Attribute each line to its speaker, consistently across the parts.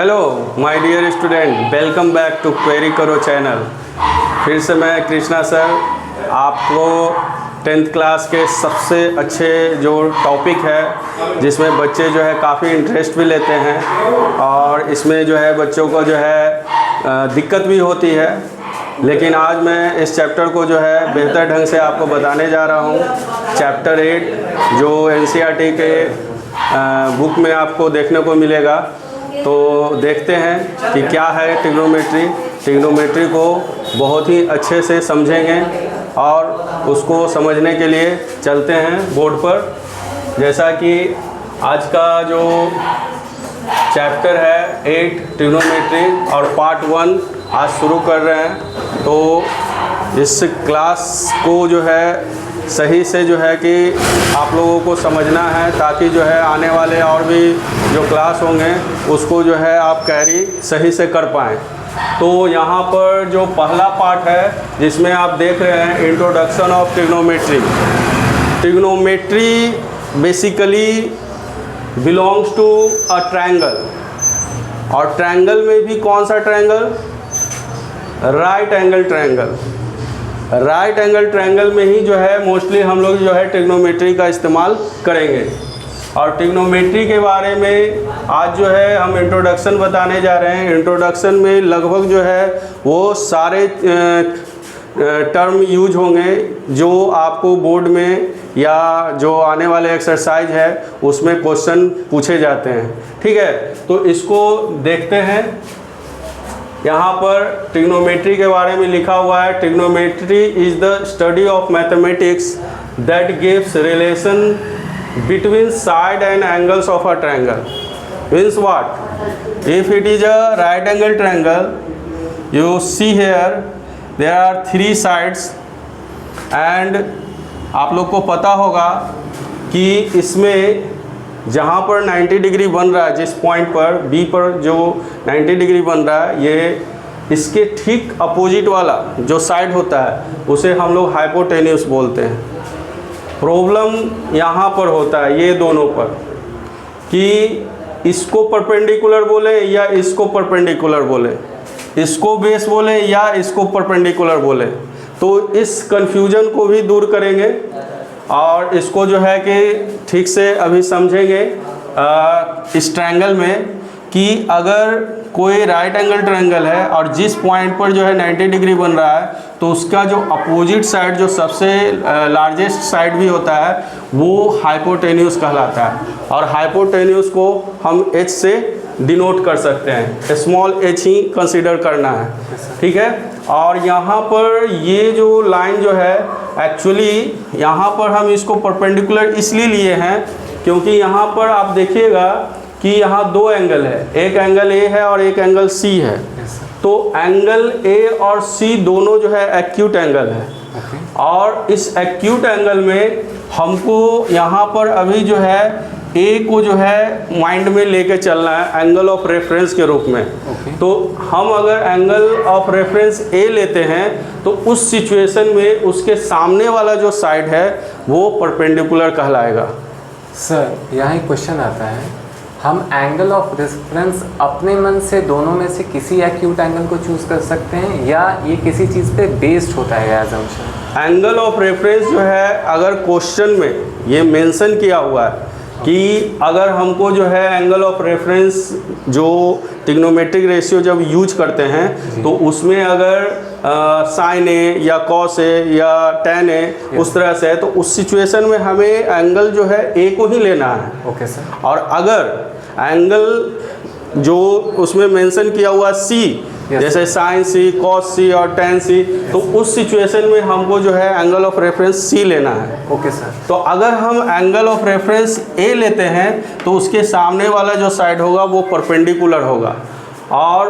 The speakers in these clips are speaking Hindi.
Speaker 1: Hello my dear student, welcome back to query करो चैनल। फिर से मैं कृष्णा सर आपको 10th क्लास के सबसे अच्छे जो टॉपिक है जिसमें बच्चे जो है काफ़ी इंटरेस्ट भी लेते हैं और इसमें जो है बच्चों को जो है दिक्कत भी होती है, लेकिन आज मैं इस चैप्टर को जो है बेहतर ढंग से आपको बताने जा रहा हूँ। चैप्टर 8 जो NCERT के बुक में आपको देखने को मिलेगा। तो देखते हैं कि क्या है ट्रिग्नोमेट्री। ट्रिग्नोमेट्री को बहुत ही अच्छे से समझेंगे और उसको समझने के लिए चलते हैं बोर्ड पर। जैसा कि आज का जो चैप्टर है 8 ट्रिग्नोमेट्री और पार्ट 1 आज शुरू कर रहे हैं। तो इस क्लास को जो है सही से जो है कि आप लोगों को समझना है, ताकि जो है आने वाले और भी जो क्लास होंगे उसको जो है आप कैरी सही से कर पाएँ। तो यहाँ पर जो पहला पार्ट है जिसमें आप देख रहे हैं introduction of trigonometry. Trigonometry basically belongs to a triangle, और ट्रायंगल में भी कौन सा triangle? Right angle triangle. Right angle triangle में ही जो है मोस्टली हम लोग जो है ट्रिग्नोमेट्री का इस्तेमाल करेंगे। और ट्रिग्नोमेट्री के बारे में आज जो है हम इंट्रोडक्शन बताने जा रहे हैं। इंट्रोडक्शन में लगभग जो है वो सारे टर्म यूज होंगे जो आपको बोर्ड में या जो आने वाले एक्सरसाइज है उसमें क्वेश्चन पूछे जाते हैं। ठीक है, तो इसको देखते हैं। यहाँ पर ट्रिग्नोमेट्री के बारे में लिखा हुआ है, trigonometry is the study of mathematics that gives relation between side and angles of a triangle. Means what? If it is a right angle triangle, you see here there are 3 sides and आप लोग को पता होगा कि इसमें जहाँ पर 90 डिग्री बन रहा है, जिस पॉइंट पर बी पर जो 90 डिग्री बन रहा है, ये इसके ठीक अपोजिट वाला जो साइड होता है उसे हम लोग हाइपोटेन्यूस बोलते हैं। प्रॉब्लम यहाँ पर होता है ये दोनों पर कि इसको परपेंडिकुलर बोले या इसको परपेंडिकुलर बोले, इसको बेस बोले या इसको परपेंडिकुलर बोले। तो इस कन्फ्यूजन को भी दूर करेंगे और इसको जो है कि ठीक से अभी समझेंगे इस ट्रायंगल में कि अगर कोई राइट एंगल ट्रायंगल है और जिस पॉइंट पर जो है 90 डिग्री बन रहा है तो उसका जो अपोजिट साइड जो सबसे लार्जेस्ट साइड भी होता है वो हाइपोटेन्यूस कहलाता है। और हाइपोटेन्यूस को हम h से डिनोट कर सकते हैं, स्मॉल h ही कंसीडर करना है। ठीक है, और यहाँ पर ये जो लाइन जो है एक्चुअली यहाँ पर हम इसको परपेंडिकुलर इसलिए लिए हैं क्योंकि यहाँ पर आप देखिएगा कि यहाँ 2 एंगल है, एक एंगल A है और एक एंगल C है। तो एंगल A और C दोनों जो है एक्यूट एंगल है। और इस एक्यूट एंगल में हमको यहाँ पर अभी जो है A को जो है माइंड में लेके चलना है एंगल ऑफ रेफरेंस के रूप में। तो हम अगर एंगल ऑफ रेफरेंस A लेते हैं तो उस सिचुएशन में उसके सामने वाला जो साइड है वो परपेंडिकुलर कहलाएगा।
Speaker 2: सर यहाँ एक क्वेश्चन आता है, हम एंगल ऑफ रेफरेंस अपने मन से दोनों में से किसी एक्यूट एंगल को चूज कर सकते हैं या ये किसी चीज़ पे बेस्ड होता है एजम्पशन?
Speaker 1: एंगल ऑफ रेफरेंस जो है अगर क्वेश्चन में ये मेंशन किया हुआ है कि अगर हमको जो है एंगल ऑफ रेफरेंस जो ट्रिग्नोमेट्रिक रेशियो जब यूज करते हैं तो उसमें अगर साइन ए या कॉस ए या टेन ए उस तरह से है तो उस सिचुएशन में हमें एंगल जो है ए को ही लेना है।
Speaker 2: Okay sir.
Speaker 1: और अगर एंगल जो उसमें मेंशन किया हुआ सी जैसे साइन सी, कॉस सी और टेन सी, तो उस सिचुएशन में हमको जो है एंगल ऑफ रेफरेंस सी लेना है।
Speaker 2: Okay sir.
Speaker 1: तो अगर हम एंगल ऑफ रेफरेंस ए लेते हैं तो उसके सामने वाला जो साइड होगा वो परपेंडिकुलर होगा और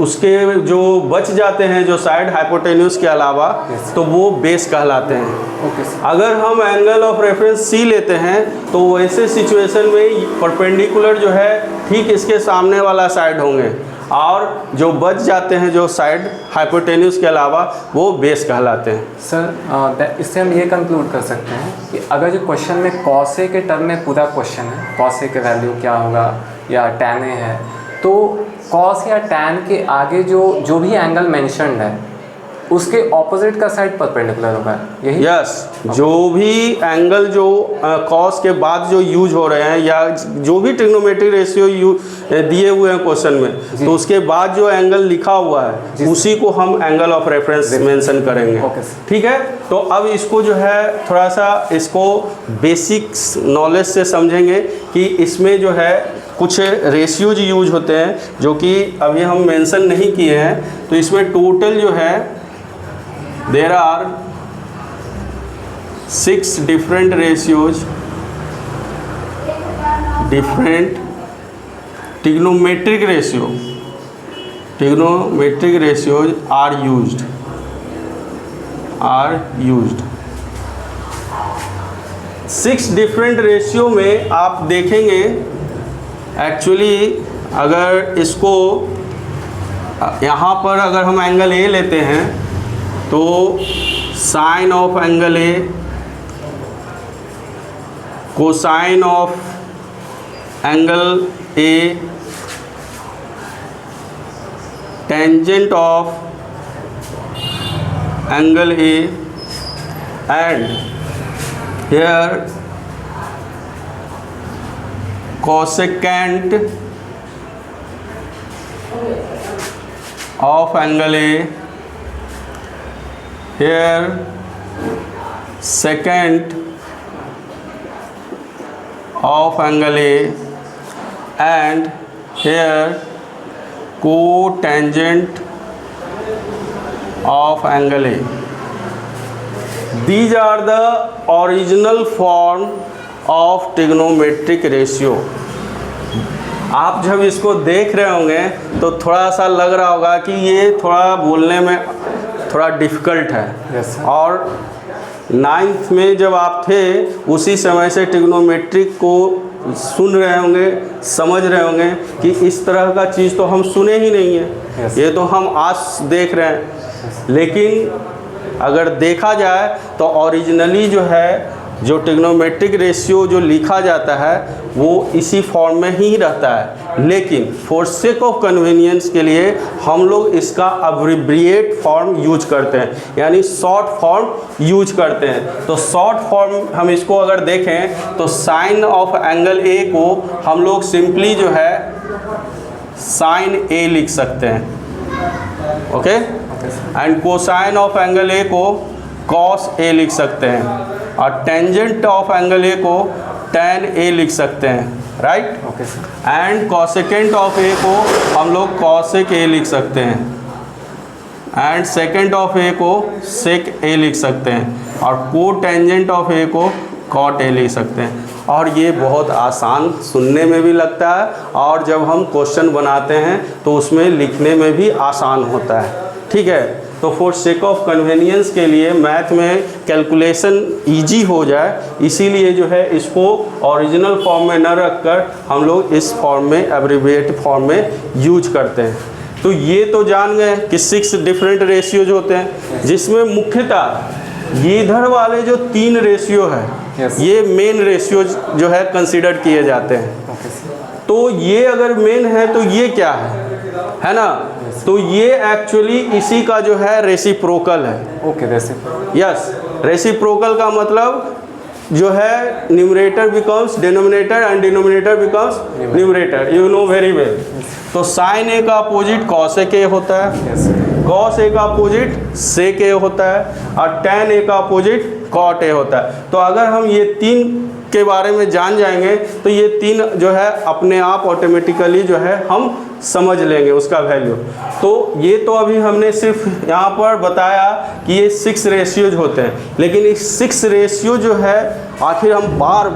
Speaker 1: उसके जो बच जाते हैं जो साइड हाइपोटेन्यूस के अलावा तो वो बेस कहलाते हैं।
Speaker 2: Okay sir.
Speaker 1: अगर हम एंगल ऑफ रेफरेंस सी लेते हैं तो वैसे सिचुएशन में परपेंडिकुलर जो है ठीक इसके सामने वाला साइड होंगे और जो बच जाते हैं जो साइड हाइपोटेन्यूस के अलावा वो बेस कहलाते हैं।
Speaker 2: सर इससे हम ये कंक्लूड कर सकते हैं कि अगर जो क्वेश्चन में कॉस ए के टर्म में पूरा क्वेश्चन है, कॉस ए के वैल्यू क्या होगा या tan ए है, तो कॉस या टैन के आगे जो भी एंगल मेंशन्ड है उसके ऑपोजिट का साइड परपेंडिकुलर होगा, यही?
Speaker 1: यस, जो भी एंगल जो कॉस के बाद जो यूज हो रहे हैं या जो भी ट्रिग्नोमेट्रिक रेशियो दिए हुए हैं क्वेश्चन में, तो उसके बाद जो एंगल लिखा हुआ है उसी को हम एंगल ऑफ रेफरेंस मेंशन करेंगे। ठीक है, तो अब इसको जो है थोड़ा सा इसको बेसिक्स नॉलेज से समझेंगे कि इसमें जो है कुछ रेशियोज यूज होते हैं जो कि अभी हम मेंशन नहीं किए हैं। तो इसमें टोटल जो है there are 6 different ratios, different trigonometric ratios are used. 6 different ratio में आप देखेंगे एक्चुअली अगर इसको यहाँ पर अगर हम एंगल ए लेते हैं तो sine of angle A, cosine of angle A, tangent of angle A and here cosecant of angle A, here secant of angle A and here cotangent of angle A. These are the original form of trigonometric ratio. आप जब इसको देख रहे होंगे तो थोड़ा सा लग रहा होगा कि ये थोड़ा बोलने में थोड़ा डिफ़िकल्ट है।
Speaker 2: yes,
Speaker 1: और 9th में जब आप थे उसी समय से ट्रिग्नोमेट्रिक को सुन रहे होंगे, समझ रहे होंगे कि इस तरह का चीज़ तो हम सुने ही नहीं है।
Speaker 2: yes,
Speaker 1: ये तो हम आज देख रहे हैं। लेकिन अगर देखा जाए तो ओरिजिनली जो है जो ट्रिग्नोमेट्रिक रेशियो जो लिखा जाता है वो इसी फॉर्म में ही रहता है, लेकिन फॉर सेक ऑफ कन्वीनियंस के लिए हम लोग इसका अब्रिविएट फॉर्म यूज करते हैं, यानी शॉर्ट फॉर्म यूज करते हैं। तो शॉर्ट फॉर्म हम इसको अगर देखें तो साइन ऑफ एंगल ए को हम लोग सिंपली जो है साइन ए लिख सकते हैं, okay, and cosine of angle ए को कॉस ए लिख सकते हैं और टेंजेंट ऑफ एंगल ए को tan ए लिख सकते हैं, right?
Speaker 2: Okay sir.
Speaker 1: And cosecant of A को हम लोग कॉसेक ए लिख सकते हैं एंड सेकेंट ऑफ ए को सेक ए लिख सकते हैं और को टेंजेंट ऑफ ए को कॉट ए लिख सकते हैं। और ये बहुत आसान सुनने में भी लगता है और जब हम क्वेश्चन बनाते हैं तो उसमें लिखने में भी आसान होता है। ठीक है, तो फॉर सेक ऑफ कन्वीनियंस के लिए मैथ में कैलकुलेशन इजी हो जाए, इसीलिए जो है इसको ओरिजिनल फॉर्म में न रखकर हम लोग इस फॉर्म में एब्रिविएट फॉर्म में यूज करते हैं। तो ये तो जान गए कि 6 डिफरेंट रेशियोज होते हैं, जिसमें मुख्यतः ये इधर वाले जो 3 रेशियो है ये मेन रेशियो जो है कंसिडर किए जाते हैं। तो ये अगर मेन है तो ये क्या है ना? तो ये एक्चुअली इसी का जो है रेसिप्रोकल है।
Speaker 2: Okay, reciprocal.
Speaker 1: यस, रेसिप्रोकल का मतलब जो है numerator becomes denominator and denominator becomes numerator, you know very well. तो साइन ए का अपोजिट कॉसेक ए होता है, कॉस ए का अपोजिट सेक ए होता है और टैन ए का अपोजिट कॉट ए होता है। तो अगर हम ये 3 के बारे में जान जाएंगे तो ये 3 जो है अपने आप ऑटोमेटिकली जो है हम समझ लेंगे उसका वैल्यू। तो ये तो अभी हमने सिर्फ यहाँ पर बताया कि ये 6 रेशियोज होते हैं, लेकिन इस 6 रेशियो जो है आखिर हम बार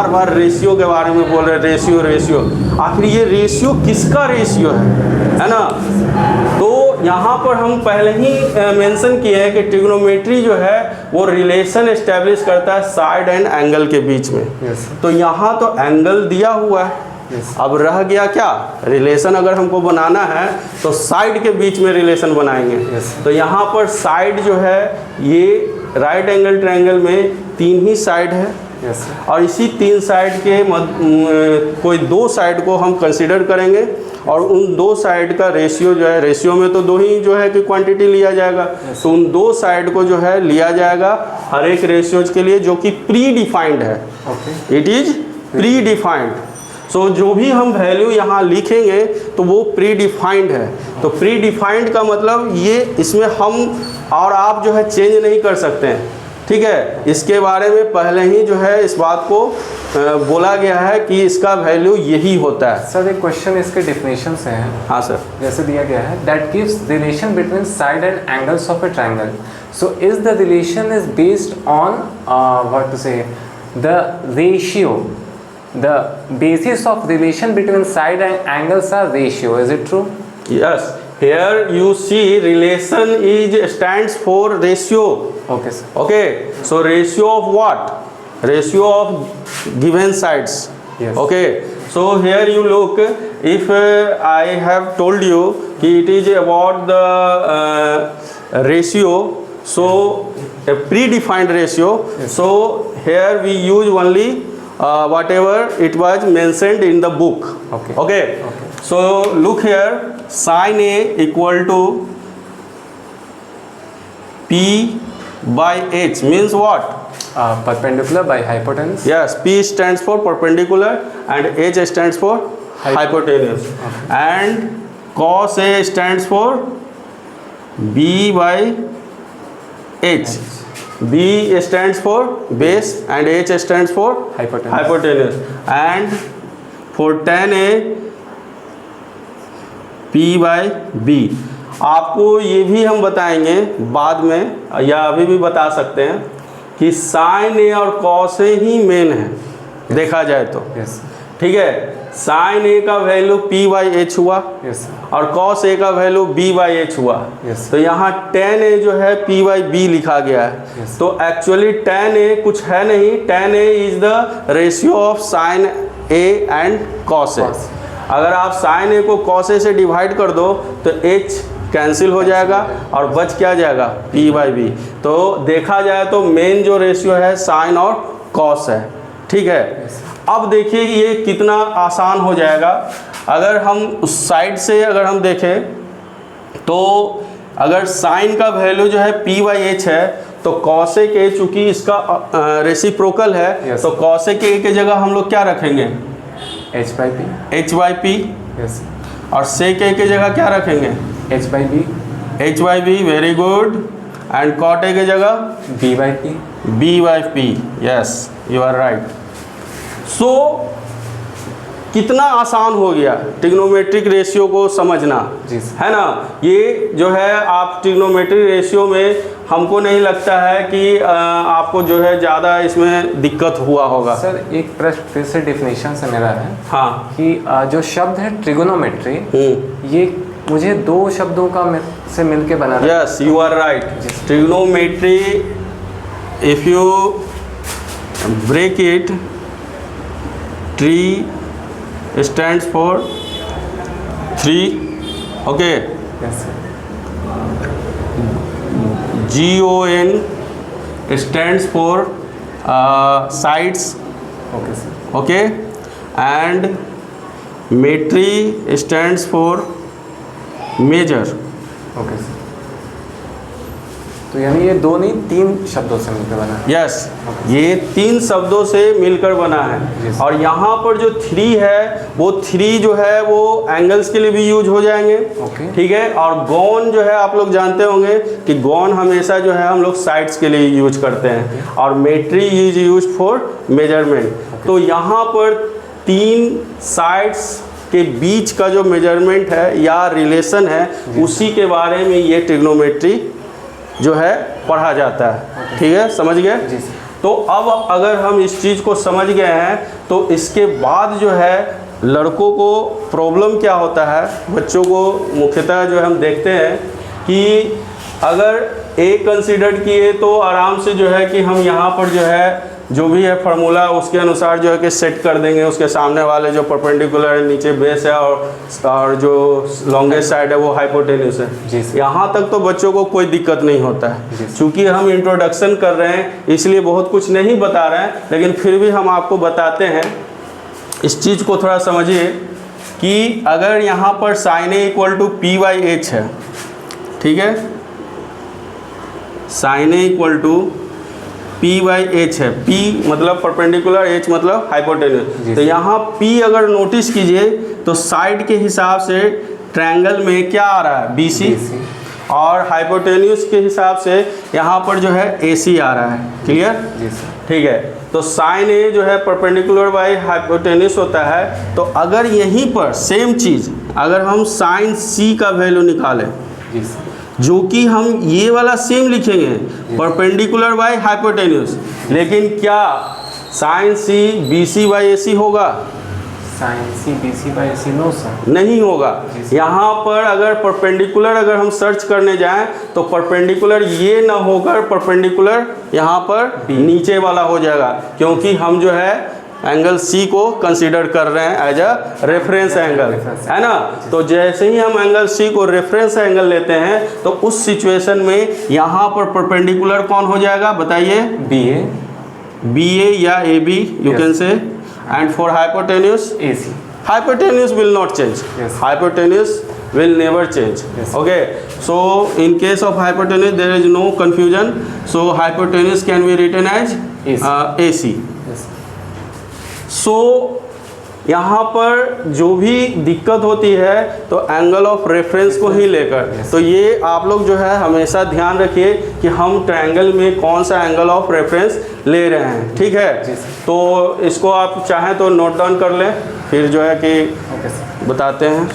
Speaker 1: बार रेशियो के बारे में बोल रहे हैं, रेशियो। आखिर ये रेशियो किसका रेशियो है ना? तो यहाँ पर हम पहले ही मेंशन किए हैं कि ट्रिग्नोमेट्री जो है वो रिलेशन एस्टेब्लिश करता है साइड एंड एंगल के बीच में। तो यहाँ तो एंगल दिया हुआ है, अब रह गया क्या? रिलेशन अगर हमको बनाना है तो साइड के बीच में रिलेशन बनाएंगे। तो यहाँ पर साइड जो है ये राइट एंगल ट्रायंगल में 3 ही साइड है,
Speaker 2: यस सर।
Speaker 1: और इसी 3 साइड के कोई 2 साइड को हम कंसिडर करेंगे और उन 2 साइड का रेशियो जो है, रेशियो में तो 2 ही जो है कि क्वांटिटी लिया जाएगा, तो उन 2 साइड को जो है लिया जाएगा हर एक रेशियोज के लिए, जो कि प्री डिफाइंड है।
Speaker 2: Okay,
Speaker 1: it is predefined. So जो भी हम वैल्यू यहाँ लिखेंगे तो वो प्री डिफाइंड है। तो प्री डिफाइंड का मतलब ये, इसमें हम और आप जो है चेंज नहीं कर सकते हैं, ठीक है। इसके बारे में पहले ही जो है इस बात को बोला गया है कि इसका वैल्यू यही होता है।
Speaker 2: सर एक क्वेश्चन इसके डेफिनेशन से है।
Speaker 1: हाँ सर।
Speaker 2: जैसे दिया गया है that gives relation between side and angles of a triangle, so is the relation is based on what to say the ratio, the basis of relation between side and angles are ratio, is it true?
Speaker 1: Yes, here you see relation is stands for ratio.
Speaker 2: Okay sir.
Speaker 1: Okay, so ratio of what? Ratio of given sides.
Speaker 2: Yes.
Speaker 1: Okay, so here you look, if I have told you कि it is about the ratio, so a predefined ratio.
Speaker 2: Yes.
Speaker 1: So here we use only whatever it was mentioned in the book.
Speaker 2: Okay.
Speaker 1: Okay.
Speaker 2: Okay.
Speaker 1: So look here, sin A equal to P by H means what?
Speaker 2: Perpendicular by hypotenuse.
Speaker 1: Yes, P stands for perpendicular and H stands for hypotenuse.
Speaker 2: Okay.
Speaker 1: And cos A stands for B by H. B stands for base and H stands for hypotenuse. And for tan A, P by B. आपको ये भी हम बताएंगे बाद में या अभी भी बता सकते हैं कि साइन ए और कॉस ए ही मेन है देखा जाए तो।
Speaker 2: Yes.
Speaker 1: ठीक है, साइन ए का वैल्यू P बाई एच हुआ।
Speaker 2: Yes.
Speaker 1: और कॉस ए का वैल्यू B बाई एच हुआ।
Speaker 2: Yes.
Speaker 1: तो यहाँ tan ए जो है P बाई बी लिखा गया है।
Speaker 2: Yes.
Speaker 1: तो एक्चुअली tan ए कुछ है नहीं, tan A is the ratio of sine A and cos A. अगर आप साइन ए को कॉस ए से डिवाइड कर दो तो H कैंसिल हो जाएगा और बच क्या जाएगा P बाई बी। तो देखा जाए तो मेन जो रेशियो है साइन और कॉस है, ठीक है। अब देखिए ये कितना आसान हो जाएगा। अगर हम उस साइड से अगर हम देखें तो अगर साइन का वैल्यू जो है P बाई एच है तो कॉसेक ए चूँकि इसका रेसिप्रोकल है।
Speaker 2: Yes.
Speaker 1: तो कॉसेक ए की जगह हम लोग क्या रखेंगे?
Speaker 2: H by P.
Speaker 1: H by P.
Speaker 2: Yes.
Speaker 1: और सेक ए की जगह क्या रखेंगे?
Speaker 2: H by B.
Speaker 1: H by B, very good. And cot A की जगह
Speaker 2: B by P.
Speaker 1: B by P. Yes, you are right. So कितना आसान हो गया ट्रिग्नोमेट्रिक रेशियो को समझना,
Speaker 2: जी
Speaker 1: है ना। ये जो है आप ट्रिग्नोमेट्रिक रेशियो में हमको नहीं लगता है कि आपको जो है ज़्यादा इसमें दिक्कत हुआ होगा।
Speaker 2: सर एक प्रश्न फिर से डेफिनेशन से मेरा है
Speaker 1: हाँ
Speaker 2: कि जो शब्द है ट्रिगोनोमेट्री, ये मुझे 2 शब्दों का से मिलके बना है।
Speaker 1: Yes, you are right. Trigonometry if you break it, tri stands for 3, okay.
Speaker 2: Yes, sir.
Speaker 1: GON stands for sides,
Speaker 2: Okay, sir.
Speaker 1: okay, and metry stands for measure.
Speaker 2: Okay, sir. तो यानी ये 2 नहीं 3 शब्दों से मिलकर बना है।
Speaker 1: यस, ये 3 शब्दों से मिलकर बना है।
Speaker 2: Yes.
Speaker 1: और यहाँ पर जो 3 है वो 3 जो है वो एंगल्स के लिए भी यूज हो जाएंगे,
Speaker 2: Okay.
Speaker 1: ठीक है। और गॉन जो है आप लोग जानते होंगे कि गॉन हमेशा जो है हम लोग साइड्स के लिए यूज करते हैं और मेट्री इज यूज फॉर मेजरमेंट। तो यहाँ पर 3 साइड्स के बीच का जो मेजरमेंट है या रिलेशन है उसी के बारे में ये ट्रिग्नोमेट्री जो है पढ़ा जाता है, ठीक है, समझ गए। तो अब अगर हम इस चीज़ को समझ गए हैं तो इसके बाद जो है लड़कों को प्रॉब्लम क्या होता है, बच्चों को मुख्यतः जो हम देखते हैं कि अगर ए कंसीडर किए तो आराम से जो है कि हम यहाँ पर जो है जो भी है फार्मूला उसके अनुसार जो है कि सेट कर देंगे। उसके सामने वाले जो परपेंडिकुलर है, नीचे बेस है और जो लॉन्गेस्ट साइड है वो हाइपोटेन्यूस
Speaker 2: जी
Speaker 1: है।
Speaker 2: सर।
Speaker 1: यहाँ तक तो बच्चों को कोई दिक्कत नहीं होता है। चूँकि हम इंट्रोडक्शन कर रहे हैं इसलिए बहुत कुछ नहीं बता रहे हैं, लेकिन फिर भी हम आपको बताते हैं। इस चीज़ को थोड़ा समझिए कि अगर यहाँ पर sine A equal to P by H है, ठीक है, sine A equal to P by H है। पी मतलब परपेंडिकुलर, एच मतलब हाइपोटेन्यूस। तो यहाँ पी अगर नोटिस कीजिए तो साइड के हिसाब से ट्रायंगल में क्या आ रहा है, बी सी, और हाइपोटेन्यूस के हिसाब से यहाँ पर जो है ए सी आ रहा है। क्लियर?
Speaker 2: जी सर।
Speaker 1: ठीक है। तो साइन ए जो है परपेंडिकुलर बाई हाइपोटेन्यूस होता है। तो अगर यहीं पर सेम चीज़ अगर हम साइन सी का वैल्यू निकालें,
Speaker 2: जी सर,
Speaker 1: जो कि हम ये वाला सेम लिखेंगे परपेंडिकुलर बाई हाइपोटेन्यूस, लेकिन क्या sine C B C by A C होगा?
Speaker 2: Sine C B C by C no sir,
Speaker 1: नहीं होगा। यहाँ पर अगर परपेंडिकुलर अगर हम सर्च करने जाएं तो परपेंडिकुलर ये ना होकर परपेंडिकुलर यहाँ पर नीचे वाला हो जाएगा, क्योंकि हम जो है एंगल सी को कंसीडर कर रहे हैं एज अ रेफरेंस एंगल, है ना। तो जैसे ही हम एंगल सी को रेफरेंस एंगल लेते हैं तो उस सिचुएशन में यहाँ पर परपेंडिकुलर कौन हो जाएगा बताइए? बी ए या A B you can say, and for hypotenuse
Speaker 2: A C.
Speaker 1: hypotenuse will not change.
Speaker 2: Yes.
Speaker 1: Hypotenuse will never change.
Speaker 2: Yes.
Speaker 1: Okay, so in case of hypotenuse there is no confusion, so hypotenuse can be written as AC.
Speaker 2: Yes.
Speaker 1: So यहाँ पर जो भी दिक्कत होती है तो एंगल ऑफ रेफरेंस को ही लेकर, तो ये आप लोग जो है हमेशा ध्यान रखिए कि हम ट्रायंगल में कौन सा एंगल ऑफ रेफरेंस ले रहे हैं, ठीक है। तो इसको आप चाहें तो नोट डाउन कर लें, फिर जो है कि बताते हैं।